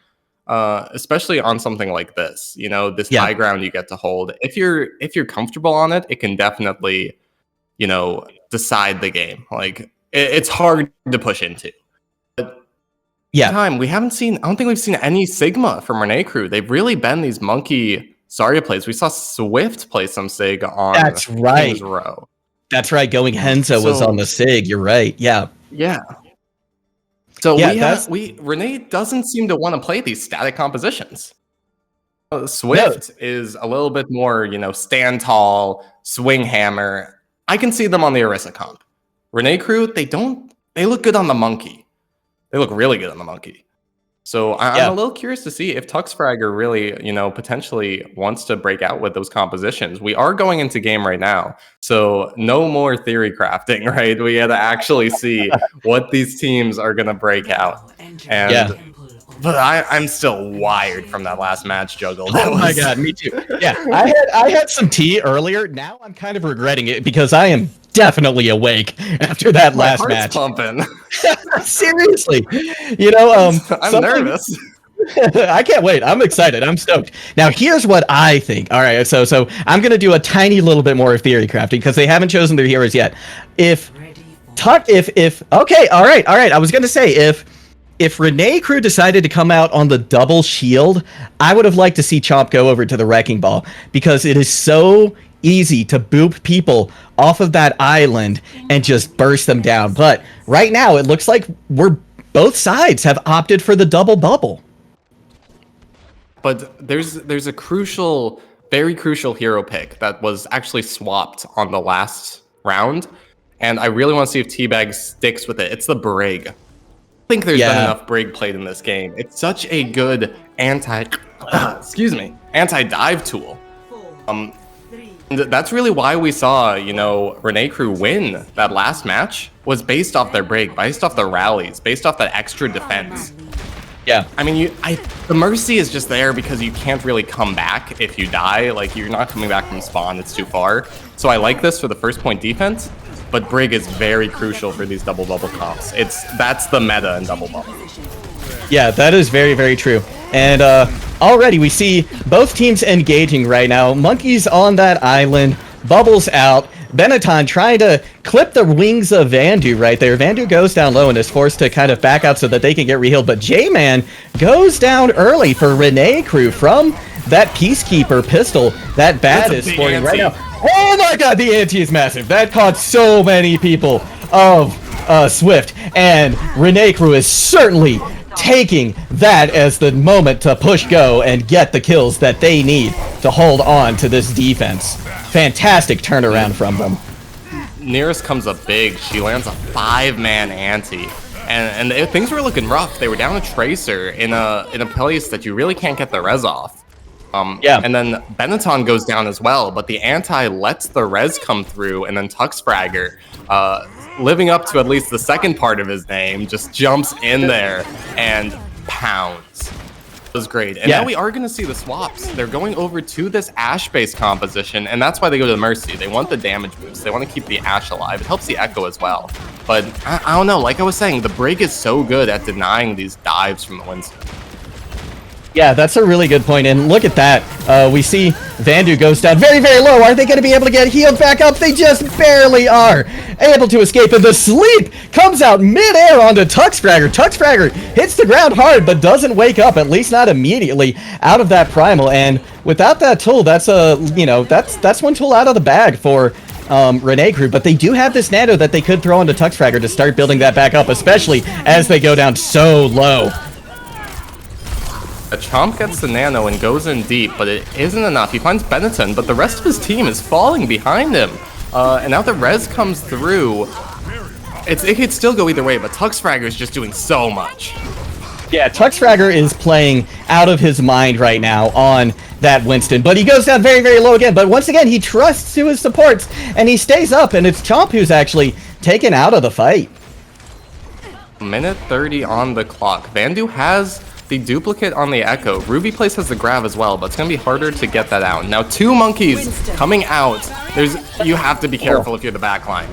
Especially on something like this, this high ground you get to hold. If you're comfortable on it, it can definitely, decide the game. Like it's hard to push into. But I don't think we've seen any Sigma from Renai Crew. They've really been these monkey Zarya plays. We saw Swift play some Sig on King's Row. That's right. Going Henzo was on the Sig. You're right. Yeah. So Yeah, Renai doesn't seem to want to play these static compositions. no, Swift is a little bit more, stand tall, swing hammer. I can see them on the Orisa comp. Renai crew, they look good on the monkey. They look really good on the monkey. So I'm a little curious to see if Tuxfragger really, potentially wants to break out with those compositions. We are going into game right now, so no more theory crafting, right? We got to actually see what these teams are going to break out. And but I'm still wired from that last match, Juggle. Oh my god, me too. Yeah, I had some tea earlier. Now I'm kind of regretting it because I am definitely awake after that My last heart's match. pumping. Seriously, I'm nervous. I can't wait. I'm excited. I'm stoked. Now, here's what I think. All right, so I'm gonna do a tiny little bit more of theory crafting because they haven't chosen their heroes yet. Okay, all right. I was gonna say if Renai crew decided to come out on the double shield, I would have liked to see Chomp go over to the Wrecking Ball because it is so easy to boop people off of that island and just burst them down. But right now, it looks like both sides have opted for the double bubble. But there's a very crucial hero pick that was actually swapped on the last round, and I really want to see if Teabag sticks with it. It's the Brig. I think there's been enough Brig played in this game. It's such a good anti-dive tool. And that's really why we saw, Renai crew win that last match was based off their Brig, based off the rallies, based off that extra defense. Yeah. I mean, the Mercy is just there because you can't really come back if you die. Like, you're not coming back from spawn, it's too far. So I like this for the first point defense, but Brig is very crucial for these double bubble comps. That's the meta in double bubble. Yeah, that is very, very true. And already we see both teams engaging right now. Monkey's on that island, Bubbles out. Benetton trying to clip the wings of Vandu right there. Vandu goes down low and is forced to kind of back out so that they can get rehealed. But J-Man goes down early for Renai crew from that Peacekeeper pistol that Bat is sporting right now. Oh my god, the ante is massive. That caught so many people of Swift. And Renai crew is certainly taking that as the moment to push go and get the kills that they need to hold on to this defense. Fantastic turnaround from them. Nearest comes up big. She lands a 5-man ante. And things were looking rough. They were down a Tracer in a place that you really can't get the res off. And then Benetton goes down as well, but the anti lets the res come through, and then Tuxfragger, living up to at least the second part of his name, just jumps in there and pounds. It was great. And now we are going to see the swaps. They're going over to this Ash-based composition, and that's why they go to the Mercy. They want the damage boost. They want to keep the Ash alive. It helps the Echo as well. But I don't know. Like I was saying, the Brig is so good at denying these dives from the Winston. Yeah, that's a really good point. And look at that. We see Vandu goes down very, very low. Are they going to be able to get healed back up? They just barely are able to escape. And the sleep comes out midair onto Tuxfragger. Tuxfragger hits the ground hard, but doesn't wake up, at least not immediately, out of that primal. And without that tool, that's that's one tool out of the bag for Renai crew. But they do have this nano that they could throw into Tuxfragger to start building that back up, especially as they go down so low. A Chomp gets the nano and goes in deep, but it isn't enough. He finds Benetton, but the rest of his team is falling behind him. And now the res comes through. It could still go either way, but Tuxfragger is just doing so much. Yeah, Tuxfragger is playing out of his mind right now on that Winston, but he goes down very, very low again. But once again, he trusts to his supports, and he stays up, and it's Chomp who's actually taken out of the fight. Minute 30 on the clock. Vandu has the duplicate on the Echo. Ruby Place has the grab as well, but it's going to be harder to get that out. Now, 2 monkeys coming out. You have to be careful if you're the backline.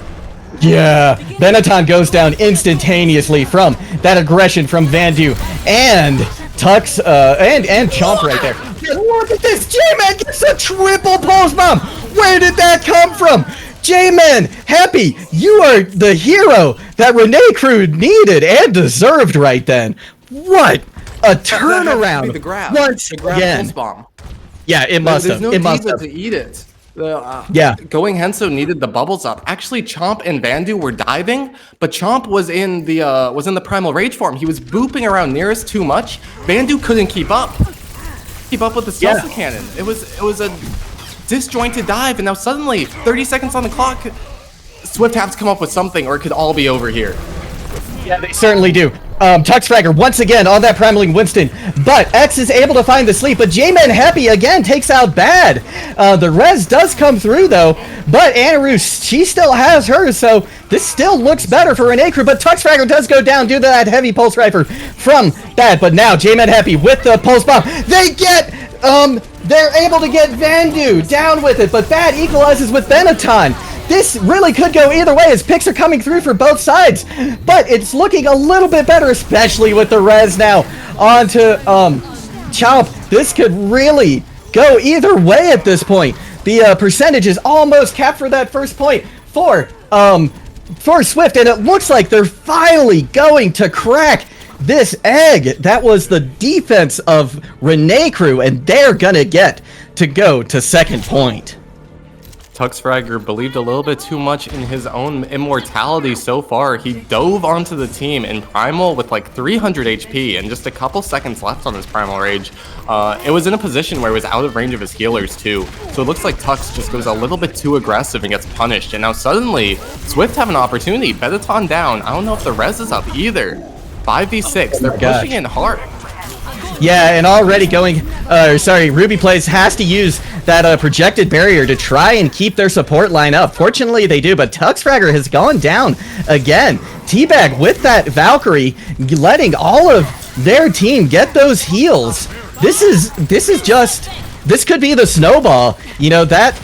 Yeah, Benetton goes down instantaneously from that aggression from Vandu and Tux and Chomp right there. Look at this! J-Man gets a triple pulse bomb! Where did that come from? J-Man, Happy, you are the hero that Renai crew needed and deserved right then. What a turnaround! The grab. Once the grab again. pulse bomb. Yeah, it must have. There's no it must diva have. to eat it. Yeah. Going Henso needed the bubbles up. Actually, Chomp and Vandu were diving, but Chomp was in the primal rage form. He was booping around nearest too much. Vandu couldn't keep up with the stealth cannon. It was a disjointed dive, and now suddenly 30 seconds on the clock. Swift has to come up with something, or it could all be over here. Yeah, they certainly do. Tuxfragger once again on that Primaling Winston, but X is able to find the sleep, but J-Man Happy again takes out Bad. The res does come through though, but Anaru, she still has hers, so this still looks better for Renai crew, but Tuxfragger does go down due to that heavy pulse rifle from Bad, but now J-Man Happy with the pulse bomb, they're able to get Vandu down with it, but Bad equalizes with Benetton. This really could go either way as picks are coming through for both sides, but it's looking a little bit better, especially with the res now onto Chomp. This could really go either way at this point. The percentage is almost capped for that first point for Swift, and it looks like they're finally going to crack this egg. That was the defense of Renai crew, and they're gonna get to go to second point. Tuxfragger believed a little bit too much in his own immortality so far. He dove onto the team in Primal with like 300 HP and just a couple seconds left on his Primal Rage. It was in a position where it was out of range of his healers too. So it looks like Tux just goes a little bit too aggressive and gets punished. And now suddenly, Swift have an opportunity. Benetton down. I don't know if the res is up either. 5v6. They're pushing in hard. Yeah, and already going, Ruby Plays has to use that projected barrier to try and keep their support line up. Fortunately, they do, but Tuxfragger has gone down again. Teabag with that Valkyrie, letting all of their team get those heals. This could be the snowball. You know, that